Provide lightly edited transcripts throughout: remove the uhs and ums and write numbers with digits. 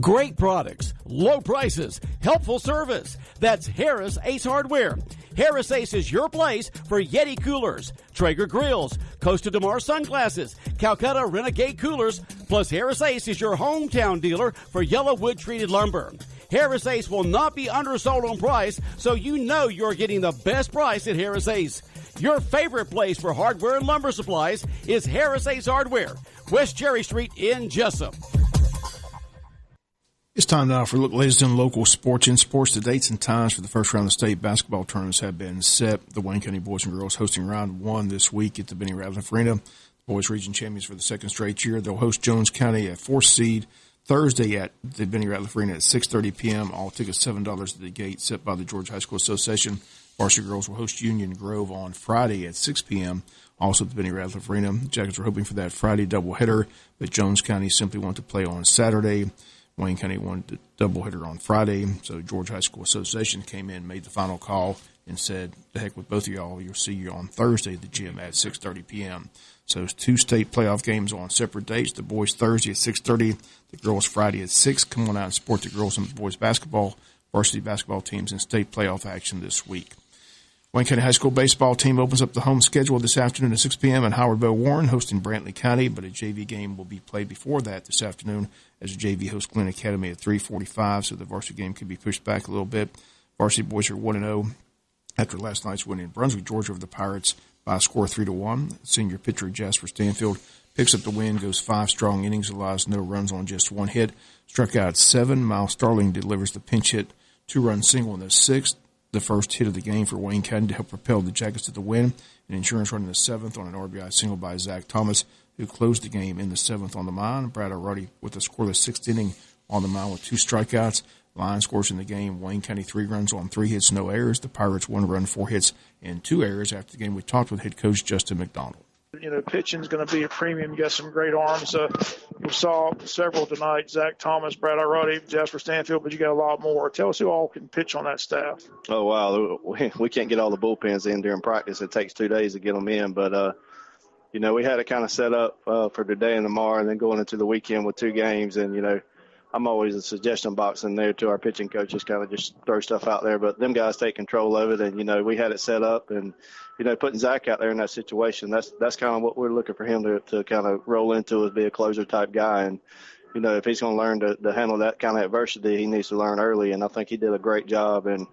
Great products, low prices, helpful service. That's Harris Ace Hardware. Harris Ace is your place for Yeti coolers, Traeger grills, Costa de Mar sunglasses, Calcutta Renegade coolers, plus Harris Ace is your hometown dealer for yellow wood treated lumber. Harris Ace will not be undersold on price, so you know you're getting the best price at Harris Ace. Your favorite place for hardware and lumber supplies is Harris Ace Hardware, West Cherry Street in Jesup. It's time now for a look, ladies and local sports. In sports, the dates and times for the first round of state basketball tournaments have been set. The Wayne County boys and girls hosting round one this week at the Benny Ratliff Arena. The boys region champions for the second straight year. They'll host Jones County at 4th seed Thursday at the Benny Ratliff Arena at 6:30 p.m. All tickets $7 at the gate, set by the Georgia High School Association. Varsity girls will host Union Grove on Friday at 6 p.m. Also at the Benny Ratliff Arena. The Jackets are hoping for that Friday doubleheader, but Jones County simply want to play on Saturday. Wayne County wanted the doubleheader on Friday, so Georgia High School Association came in, made the final call, and said, the heck with both of y'all, you'll see you on Thursday at the gym at 6:30 p.m. So it's two state playoff games on separate dates. The boys Thursday at 6:30, the girls Friday at 6. Come on out and support the girls and the boys basketball, varsity basketball teams in state playoff action this week. Wayne County High School baseball team opens up the home schedule this afternoon at 6 p.m. at Howard Bell Warren, hosting Brantley County, but a JV game will be played before that this afternoon as the JV hosts Glen Academy at 3:45, so the varsity game could be pushed back a little bit. Varsity boys are 1-0 after last night's win in Brunswick, Georgia over the Pirates by a score of 3-1. Senior pitcher Jasper Stanfield picks up the win, goes 5 strong innings, allows no runs on just 1 hit, struck out 7. Miles Starling delivers the pinch hit 2-run single in the 6th. The first hit of the game for Wayne County to help propel the Jackets to the win. An insurance run in the 7th on an RBI single by Zach Thomas, who closed the game in the 7th on the mound. Brad O'Reilly with a scoreless 6th inning on the mound with 2 strikeouts. Lions scores in the game. Wayne County 3 runs on 3 hits, no errors. The Pirates 1 run, 4 hits, and 2 errors. After the game, we talked with head coach Justin McDonald. You know, pitching's going to be a premium. You got some great arms. We saw several tonight: Zach Thomas, Brad O'Reilly, Jasper Stanfield, but you got a lot more. Tell us who all can pitch on that staff. Oh, wow. We can't get all the bullpens in during practice. It takes 2 days to get them in. But, you know, we had it kind of set up for today and tomorrow and then going into the weekend with 2 games. And, you know, I'm always a suggestion box in there to our pitching coaches, kind of just throw stuff out there. But them guys take control of it. And, you know, we had it set up. And, you know, putting Zach out there in that situation, that's kind of what we're looking for him to kind of roll into, is be a closer-type guy. And, you know, if he's going to learn to handle that kind of adversity, he needs to learn early. And I think he did a great job. And,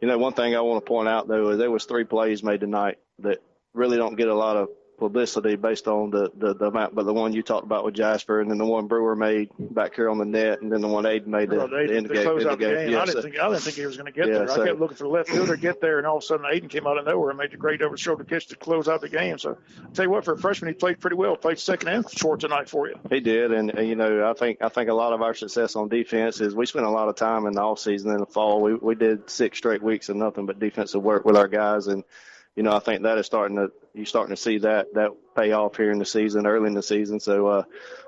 you know, one thing I want to point out, though, is there was 3 plays made tonight that really don't get a lot of publicity based on the amount, but the one you talked about with Jasper, and then the one Brewer made back here on the net, and then the one Aiden made to end the game. Yeah, I didn't think he was going to get there. I kept looking for the left fielder to get there, and all of a sudden Aiden came out of nowhere and made a great over-the-shoulder catch to close out the game. So I'll tell you what, for a freshman, he played pretty well. Played second and short tonight for you. He did, and you know, I think a lot of our success on defense is we spent a lot of time in the off season in the fall. We did 6 straight weeks of nothing but defensive work with our guys, and you know, I think that is you're starting to see that pay off here in the season, early in the season. So,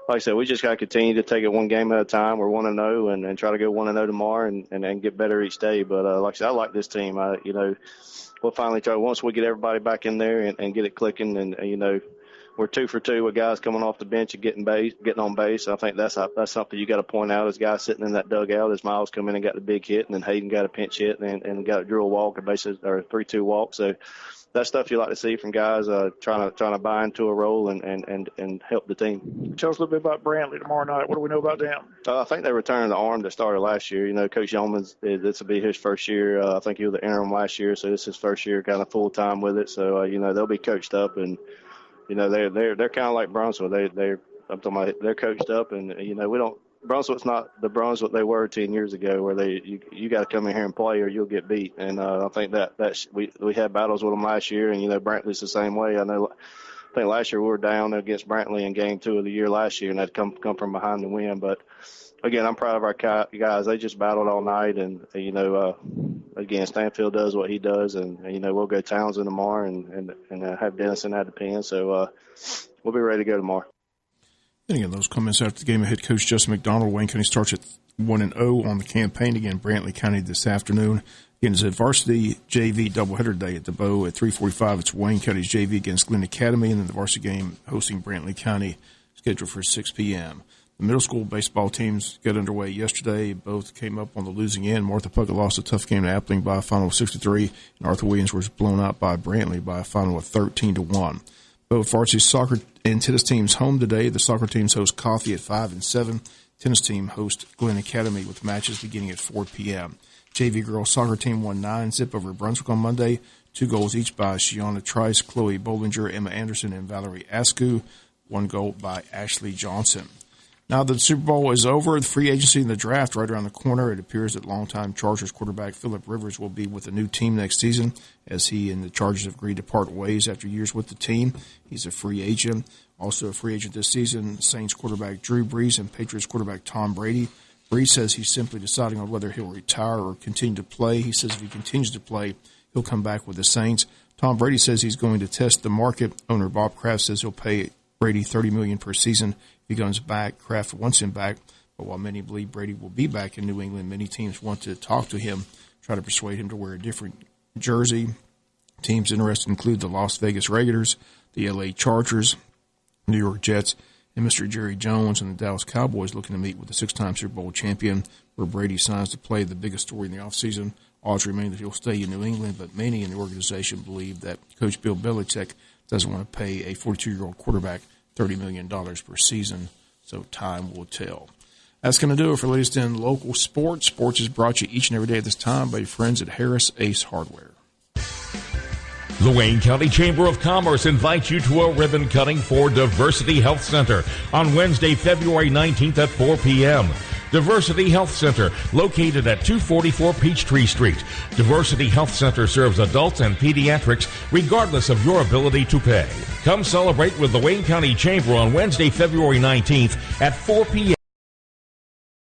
like I said, we just got to continue to take it one game at a time. We're 1-0 and try to go 1-0 tomorrow and get better each day. But like I said, I like this team. You know, we'll finally try once we get everybody back in there and get it clicking. And you know, we're 2 for 2 with guys coming off the bench and getting on base. I think that's something you got to point out, as guys sitting in that dugout as Miles come in and got the big hit, and then Hayden got a pinch hit and got a drill walk or 3-2 walk. So that's stuff you like to see from guys trying to buy into a role and help the team. Tell us a little bit about Brantley tomorrow night. What do we know about them? I think they returned the arm that started last year. You know, Coach Yeoman's, this will be his first year. I think he was the interim last year, so this is his first year kind of full time with it. So you know, they'll be coached up, and you know, they're kind of like Brunswick. I'm talking about, they're coached up, and you know, Brunswick's not the Brunswick they were 10 years ago, where you got to come in here and play or you'll get beat. And I think that we had battles with them last year, and you know, Brantley's the same way. I think last year we were down against Brantley in game 2 of the year last year, and they'd come from behind to win. But again, I'm proud of our guys. They just battled all night, and you know, again, Stanfield does what he does, and you know, we'll go Townsend tomorrow and have Dennison at the pen. So we'll be ready to go tomorrow. And again, those comments after the game of head coach Justin McDonald. Wayne County starts at 1-0 on the campaign. Again, Brantley County this afternoon. Again, it's a varsity JV doubleheader day at the Bow at 3:45. It's Wayne County's JV against Glen Academy, and then the varsity game hosting Brantley County, scheduled for 6 p.m. The middle school baseball teams got underway yesterday. Both came up on the losing end. Martha Puckett lost a tough game to Appling by a final of 6-3, and Arthur Williams was blown out by Brantley by a final of 13-1. Both varsity soccer and tennis teams home today. The soccer teams host Coffee at 5 and 7. Tennis team hosts Glen Academy with matches beginning at 4 p.m. JV girls soccer team won 9-0 over Brunswick on Monday. 2 goals each by Shiana Trice, Chloe Bollinger, Emma Anderson, and Valerie Askew. 1 goal by Ashley Johnson. Now that the Super Bowl is over, the free agency and the draft right around the corner, it appears that longtime Chargers quarterback Phillip Rivers will be with a new team next season, as he and the Chargers have agreed to part ways after years with the team. He's a free agent. Also a free agent this season, Saints quarterback Drew Brees and Patriots quarterback Tom Brady. Brees says he's simply deciding on whether he'll retire or continue to play. He says if he continues to play, he'll come back with the Saints. Tom Brady says he's going to test the market. Owner Bob Kraft says he'll pay Brady $30 million per season. If he comes back, Kraft wants him back. But while many believe Brady will be back in New England, many teams want to talk to him, try to persuade him to wear a different jersey. Teams interested include the Las Vegas Raiders, the LA Chargers, New York Jets, and Mr. Jerry Jones and the Dallas Cowboys looking to meet with the 6-time Super Bowl champion, where Brady signs to play. The biggest story in the offseason. Odds remain that he'll stay in New England, but many in the organization believe that Coach Bill Belichick doesn't want to pay a 42-year-old quarterback $30 million per season, so time will tell. That's going to do it for latest in local sports. Sports is brought to you each and every day at this time by your friends at Harris Ace Hardware. The Wayne County Chamber of Commerce invites you to a ribbon cutting for Diversity Health Center on Wednesday, February 19th at 4 p.m. Diversity Health Center, located at 244 Peachtree Street. Diversity Health Center serves adults and pediatrics regardless of your ability to pay. Come celebrate with the Wayne County Chamber on Wednesday, February 19th at 4 p.m.